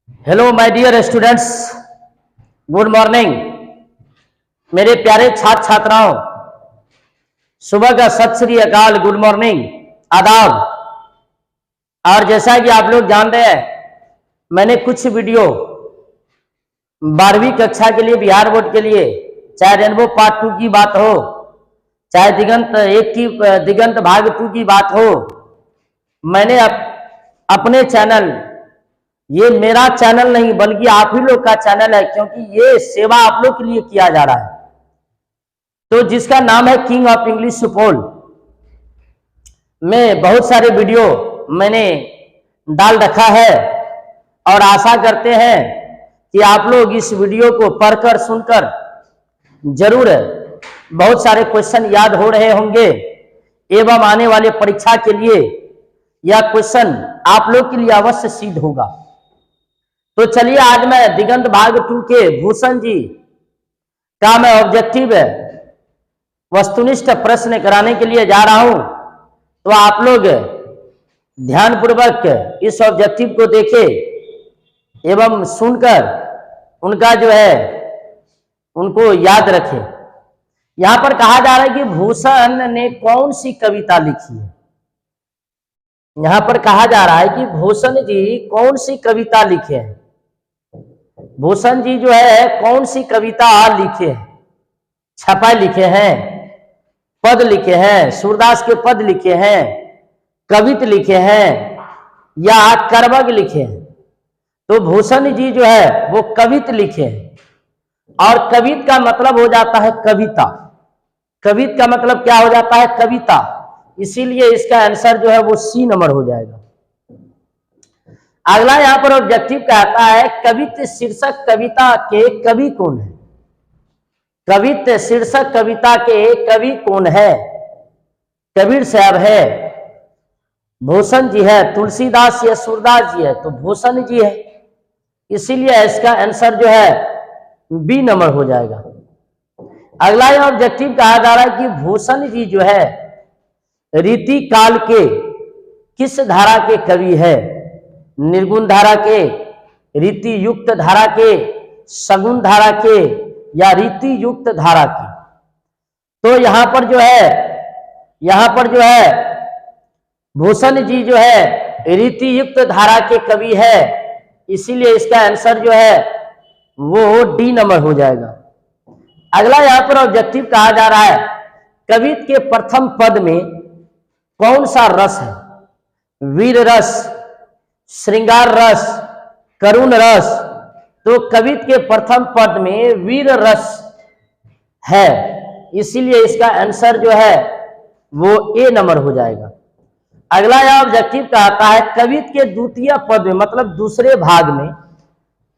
Hello my dear students, good morning. मेरे प्यारे छात्र छात्राओं, सुबह का सत श्री अकाल, गुड मॉर्निंग, आदाब। और जैसा कि आप लोग जान रहे हैं, मैंने कुछ वीडियो 12वीं कक्षा के लिए, बिहार बोर्ड के लिए, चाहे रेनबो पार्ट 2 की बात हो, चाहे दिगंत भाग 2 की बात हो, मैंने अपने चैनल, ये मेरा चैनल नहीं बल्कि आप ही लोग का चैनल है, क्योंकि ये सेवा आप लोग के लिए किया जा रहा है, तो जिसका नाम है किंग ऑफ इंग्लिश सुपौल, में बहुत सारे वीडियो मैंने डाल रखा है। और आशा करते हैं कि आप लोग इस वीडियो को पढ़कर सुनकर जरूर बहुत सारे क्वेश्चन याद हो रहे होंगे एवं आने वाले परीक्षा के लिए यह क्वेश्चन आप लोग के लिए अवश्य सिद्ध होगा। तो चलिए, आज मैं दिगंत भाग 2 के भूषण जी का मैं ऑब्जेक्टिव वस्तुनिष्ठ प्रश्न कराने के लिए जा रहा हूं। तो आप लोग ध्यानपूर्वक इस ऑब्जेक्टिव को देखें एवं सुनकर उनका जो है उनको याद रखें। यहां पर कहा जा रहा है कि भूषण ने कौन सी कविता लिखी है। यहां पर कहा जा रहा है कि भूषण जी कौन सी कविता लिखे हैं। भूषण जी जो है कौन सी कविता लिखे हैं, छपा लिखे हैं, पद लिखे हैं, सूरदास के पद लिखे हैं, कवित लिखे हैं या करवग लिखे हैं। तो भूषण जी जो है वो कवित लिखे हैं, और कवित का मतलब हो जाता है कविता। कवित का मतलब क्या हो जाता है? कविता। इसीलिए इसका आंसर जो है वो सी नंबर हो जाएगा। अगला यहां पर ऑब्जेक्टिव कहता है कवित शीर्षक कविता के कवि कौन है। कवित शीर्षक कविता के कवि कौन है? कबीर साहब है, भूषण जी है, तुलसीदास या सूरदास जी है, तो भूषण जी है। इसीलिए इसका आंसर जो है बी नंबर हो जाएगा। अगला यह ऑब्जेक्टिव कहा जा रहा है कि भूषण जी जो है रीति काल के किस धारा के कवि है। निर्गुण धारा के, रीति युक्त धारा के, सगुण धारा के या रीति युक्त धारा के। तो यहां पर जो है भूषण जी जो है रीति युक्त धारा के कवि है। इसीलिए इसका आंसर जो है वो डी नंबर हो जाएगा। अगला यहां पर ऑब्जेक्टिव कहा जा रहा है कवित के प्रथम पद में कौन सा रस है। वीर रस, श्रृंगार रस, करुण रस। तो कवित के प्रथम पद में वीर रस है, इसीलिए इसका आंसर जो है वो ए नंबर हो जाएगा। अगला यह ऑब्जेक्टिव कहता है कवित के द्वितीय पद में, मतलब दूसरे भाग में,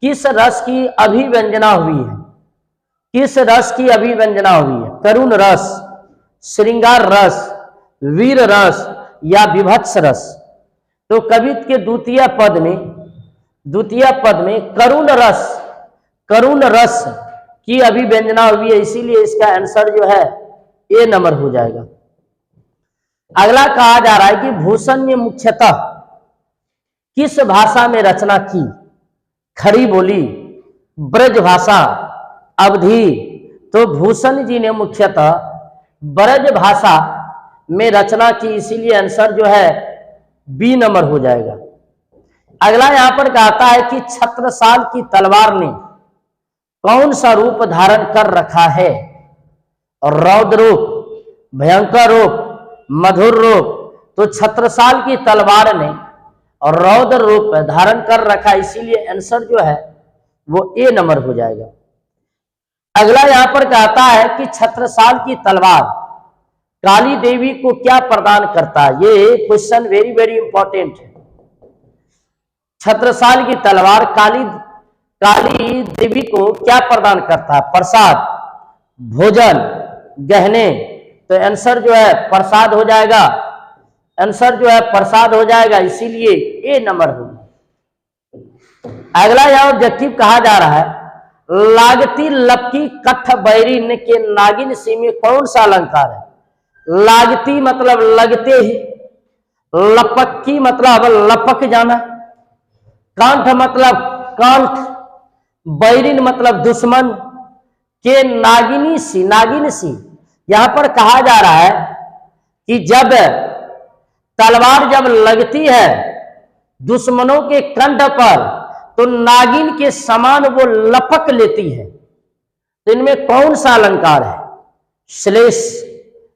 किस रस की अभिव्यंजना हुई है। किस रस की अभिव्यंजना हुई है? करुण रस, श्रृंगार रस, वीर रस या विभत्स रस। तो कवित के द्वितीय पद में करुण रस की अभिव्यंजना हुई है, इसीलिए इसका आंसर जो है ए नंबर हो जाएगा। अगला कहा जा रहा है कि भूषण ने मुख्यतः किस भाषा में रचना की। खड़ी बोली, ब्रज भाषा, अवधी। तो भूषण जी ने मुख्यतः ब्रज भाषा में रचना की, इसीलिए आंसर जो है बी नंबर हो जाएगा। अगला यहां पर कहता है कि छत्रसाल की तलवार ने कौन सा रूप धारण कर रखा है। रौद्र रूप, भयंकर रूप, मधुर रूप। तो छत्रसाल की तलवार ने रौद्र रूप धारण कर रखा, इसीलिए आंसर जो है वो ए नंबर हो जाएगा। अगला यहां पर कहता है कि छत्रसाल की तलवार काली देवी को क्या प्रदान करता है। ये क्वेश्चन वेरी वेरी इंपॉर्टेंट है। छत्रसाल की तलवार काली देवी को क्या प्रदान करता है? प्रसाद, भोजन, गहने। तो आंसर जो है प्रसाद हो जाएगा। आंसर जो है प्रसाद हो जाएगा, इसीलिए ए नंबर होगा। अगला यह ऑब्जेक्टिव कहा जा रहा है लागती लपकी कठ बैरी के नागिन सी में कौन सा अलंकार है। लागती मतलब लगते ही, लपक्की मतलब लपक जाना, कंठ मतलब कंठ, बैरिन मतलब दुश्मन, के नागिनी सी, नागिन सी। यहां पर कहा जा रहा है कि जब तलवार जब लगती है दुश्मनों के कंठ पर तो नागिन के समान वो लपक लेती है। तो इनमें कौन सा अलंकार है? श्लेष,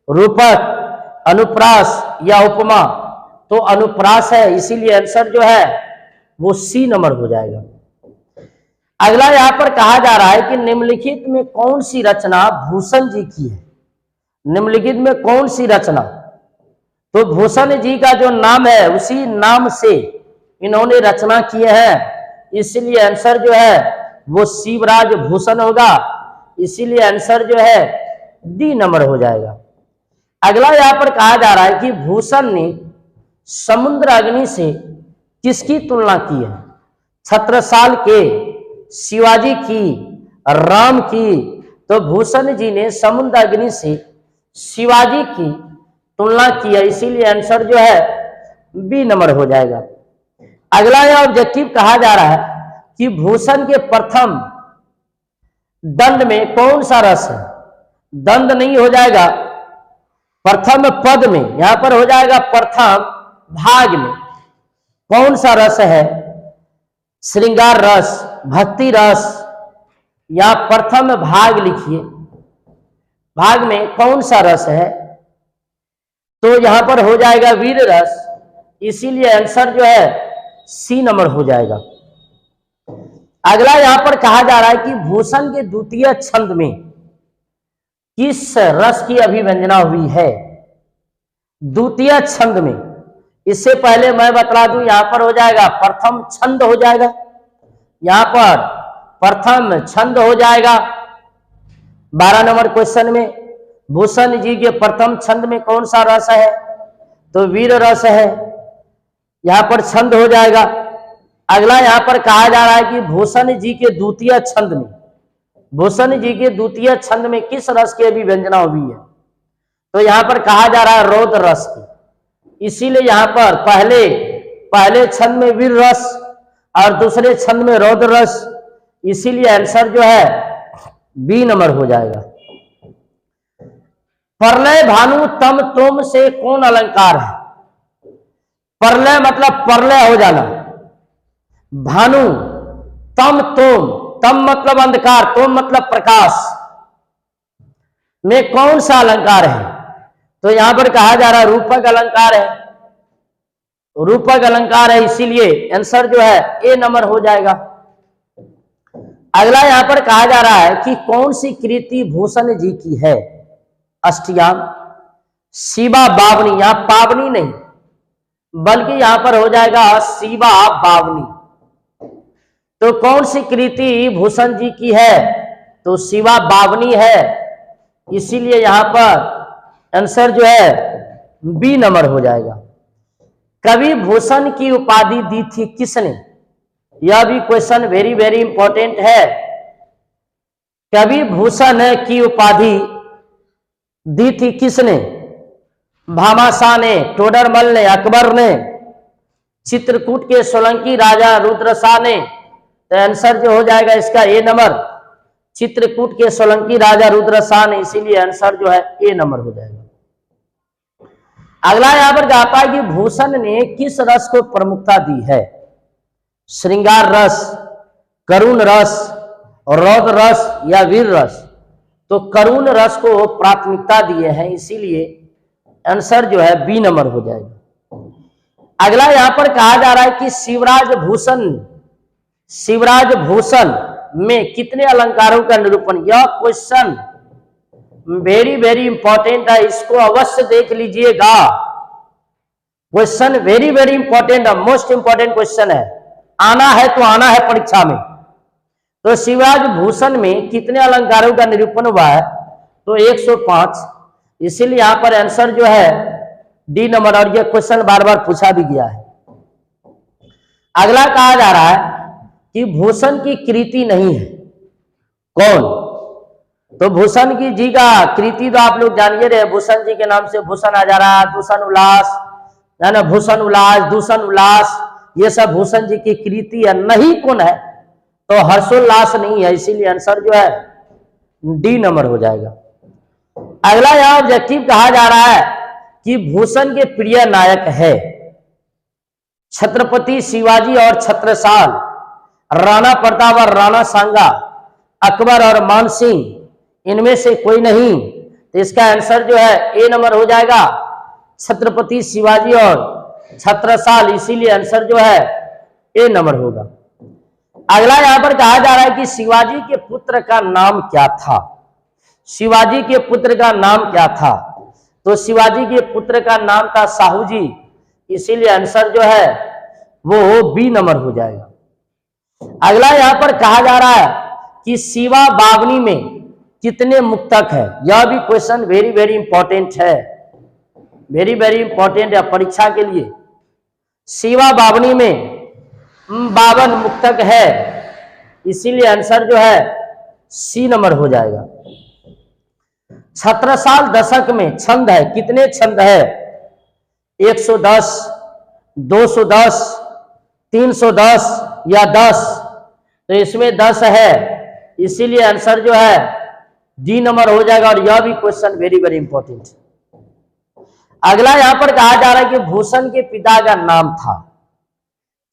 रूपक, अनुप्रास या उपमा? तो अनुप्रास है, इसीलिए आंसर जो है वो सी नंबर हो जाएगा। अगला यहां पर कहा जा रहा है कि निम्नलिखित में कौन सी रचना भूषण जी की है? निम्नलिखित में कौन सी रचना? तो भूषण जी का जो नाम है उसी नाम से इन्होंने रचना किए हैं, इसलिए आंसर जो है वो शिवराज भूषण होगा, इसीलिए आंसर जो है डी नंबर हो जाएगा। अगला यहां पर कहा जा रहा है कि भूषण ने समुद्र अग्नि से किसकी तुलना की है? छत्रसाल के, शिवाजी की, राम की? तो भूषण जी ने समुद्र अग्नि से शिवाजी की तुलना की है, इसीलिए आंसर जो है बी नंबर हो जाएगा। अगला यह ऑब्जेक्टिव कहा जा रहा है कि भूषण के प्रथम दंड में कौन सा रस है? दंड नहीं हो जाएगा, प्रथम पद में, यहां पर हो जाएगा प्रथम भाग में कौन सा रस है? श्रृंगार रस, भक्ति रस, या प्रथम भाग लिखिए, भाग में कौन सा रस है? तो यहां पर हो जाएगा वीर रस, इसीलिए आंसर जो है सी नंबर हो जाएगा। अगला यहां पर कहा जा रहा है कि भूषण के द्वितीय छंद में किस रस की अभिव्यंजना हुई है? द्वितीय छंद में, इससे पहले मैं बता दूं, यहां पर हो जाएगा प्रथम छंद हो जाएगा, यहां पर प्रथम छंद हो जाएगा। 12 नंबर क्वेश्चन में भूषण जी के प्रथम छंद में कौन सा रस है? तो वीर रस है, यहां पर छंद हो जाएगा। अगला यहां पर कहा जा रहा है कि भूषण जी के द्वितीय छंद में, भूषण जी के द्वितीय छंद में किस रस की अभिव्यंजना हुई है? तो यहां पर कहा जा रहा है रौद्र रस की, इसीलिए यहां पर पहले छंद में वीर रस और दूसरे छंद में रौद्र रस, इसीलिए आंसर जो है बी नंबर हो जाएगा। प्रलय भानु तम तुम से कौन अलंकार है? प्रलय मतलब प्रलय हो जाना, भानु, तम तुम, तम मतलब अंधकार, तुम मतलब प्रकाश, में कौन सा अलंकार है? तो यहां पर कहा जा रहा है रूपक अलंकार है, रूपक अलंकार है, इसीलिए आंसर जो है ए नंबर हो जाएगा। अगला यहां पर कहा जा रहा है कि कौन सी कृति भूषण जी की है? अष्टयाम, शिवा बावनी, यहां पावनी नहीं बल्कि यहां पर हो जाएगा शिवा बावनी। तो कौन सी कृति भूषण जी की है? तो शिवा बावनी है, इसीलिए यहां पर आंसर जो है बी नंबर हो जाएगा। कवि भूषण की उपाधि दी थी किसने? यह भी क्वेश्चन वेरी वेरी इंपॉर्टेंट है। कवि भूषण की उपाधि दी थी किसने? भामाशाह ने, टोडरमल ने, अकबर ने, चित्रकूट के सोलंकी राजा रुद्रशाह ने? तो आंसर जो हो जाएगा इसका ए नंबर, चित्रकूट के सोलंकी राजा रुद्रशाह ने, इसीलिए आंसर जो है ए नंबर हो जाएगा। अगला यहां पर कहता है कि भूषण ने किस रस को प्रमुखता दी है? श्रृंगार रस, करुण रस, रौद्र रस या वीर रस? तो करुण रस को प्राथमिकता दिए हैं, इसीलिए आंसर जो है बी नंबर हो जाएगा। अगला यहां पर कहा जा रहा है कि शिवराज भूषण में कितने अलंकारों का निरूपण? यह क्वेश्चन वेरी वेरी इंपॉर्टेंट है, इसको अवश्य देख लीजिएगा। क्वेश्चन वेरी वेरी इंपॉर्टेंट है, मोस्ट इंपॉर्टेंट क्वेश्चन है, आना है तो आना है परीक्षा में। तो शिवराज भूषण में कितने अलंकारों का निरूपण हुआ है? तो 105, इसीलिए यहां पर आंसर जो है डी नंबर, और यह क्वेश्चन बार बार पूछा भी गया है। अगला कहा जा रहा है कि भूषण की कृति नहीं है, कौन? तो भूषण की जी का कृति तो आप लोग जानिए रहे, भूषण जी के नाम से भूषण आ जा रहा है, दूषण उल्लास है ना, भूषण उल्लास, दूषण उल्लास, ये सब भूषण जी की कृति है। नहीं कौन है? तो हर्षोल्लास नहीं है, इसीलिए आंसर जो है डी नंबर हो जाएगा। अगला यहां ऑब्जेक्टिव कहा जा रहा है कि भूषण के प्रिय नायक है छत्रपति शिवाजी और छत्रसाल, राणा प्रताप और राणा सांगा, अकबर और मानसिंह, इनमें से कोई नहीं। तो इसका आंसर जो है ए नंबर हो जाएगा, छत्रपति शिवाजी और छत्रसाल, इसीलिए आंसर जो है ए नंबर होगा। अगला यहां पर कहा जा रहा है कि शिवाजी के पुत्र का नाम क्या था। शिवाजी के पुत्र का नाम क्या था? तो शिवाजी के पुत्र का नाम था साहू जी, इसीलिए आंसर जो है वो बी नंबर हो जाएगा। अगला यहां पर कहा जा रहा है कि शिवा बावनी में कितने मुक्तक है। यह भी क्वेश्चन वेरी वेरी इंपॉर्टेंट है, वेरी वेरी इंपॉर्टेंट है परीक्षा के लिए। शिवा बावनी में 52 मुक्तक है, इसीलिए आंसर जो है सी नंबर हो जाएगा। छत्रसाल दशक में छंद है, कितने छंद है? 110, 210, 310 या 10? तो इसमें 10 है, इसीलिए आंसर जो है डी नंबर हो जाएगा। और यह भी क्वेश्चन वेरी वेरी इंपॉर्टेंट है। अगला यहां पर कहा जा रहा है कि भूषण के पिता का नाम था,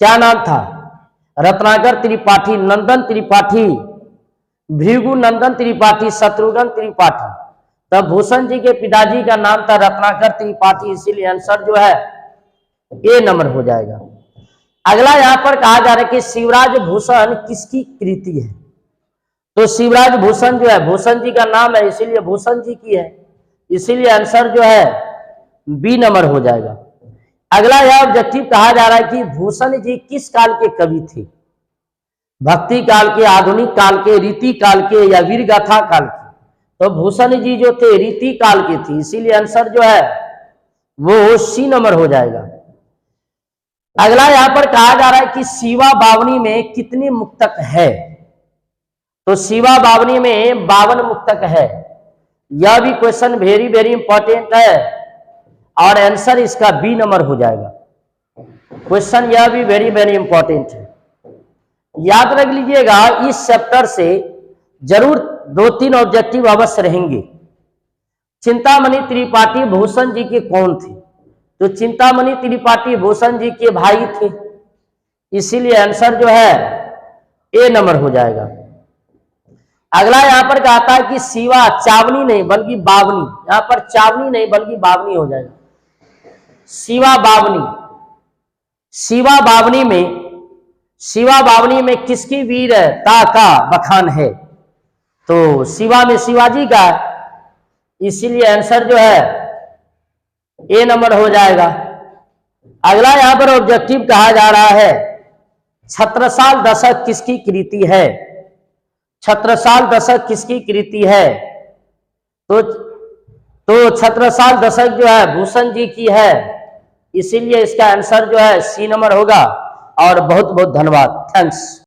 क्या नाम था? रत्नाकर त्रिपाठी, नंदन त्रिपाठी, भृगु नंदन त्रिपाठी, शत्रुघ्न त्रिपाठी। तब भूषण जी के पिताजी का नाम था रत्नाकर त्रिपाठी, इसीलिए आंसर जो है ए नंबर हो जाएगा। अगला यहां पर कहा जा रहा है कि शिवराज भूषण किसकी कृति है। तो शिवराज भूषण जो है भूषण जी का नाम है, इसीलिए भूषण जी की है, इसीलिए आंसर जो है बी नंबर हो जाएगा। अगला यह ऑब्जेक्टिव कहा जा रहा है कि भूषण जी किस काल के कवि थे। भक्ति काल के, आधुनिक काल के, रीति काल के या वीर गाथा काल के। तो भूषण जी जो थे रीति काल के थे, इसीलिए आंसर जो है वो सी नंबर हो जाएगा। अगला यहां पर कहा जा रहा है कि शिवा बावनी में कितनी मुक्तक है। तो शिवा बावनी में 52 मुक्तक है। यह भी क्वेश्चन वेरी वेरी इंपॉर्टेंट है और आंसर इसका बी नंबर हो जाएगा। क्वेश्चन यह भी वेरी वेरी इंपॉर्टेंट है, याद रख लीजिएगा। इस चैप्टर से जरूर 2-3 ऑब्जेक्टिव अवश्य रहेंगे। चिंतामणि त्रिपाठी भूषण जी के कौन थे? तो चिंतामणि त्रिपाठी भूषण जी के भाई थे, इसीलिए आंसर जो है ए नंबर हो जाएगा। अगला यहां पर कहता है कि शिवा चावनी नहीं बल्कि बावनी, यहां पर चावनी नहीं बल्कि बावनी हो जाएगा। शिवा बावनी, शिवा बावनी में किसकी वीरता का बखान है? तो शिवा में शिवाजी का, इसीलिए आंसर जो है ए नंबर हो जाएगा। अगला यहां पर ऑब्जेक्टिव कहा जा रहा है छत्रसाल दशक किसकी कृति है। छत्रसाल दशक किसकी कृति है? तो छत्रसाल दशक जो है भूषण जी की है, इसीलिए इसका आंसर जो है सी नंबर होगा। और बहुत बहुत धन्यवाद, थैंक्स।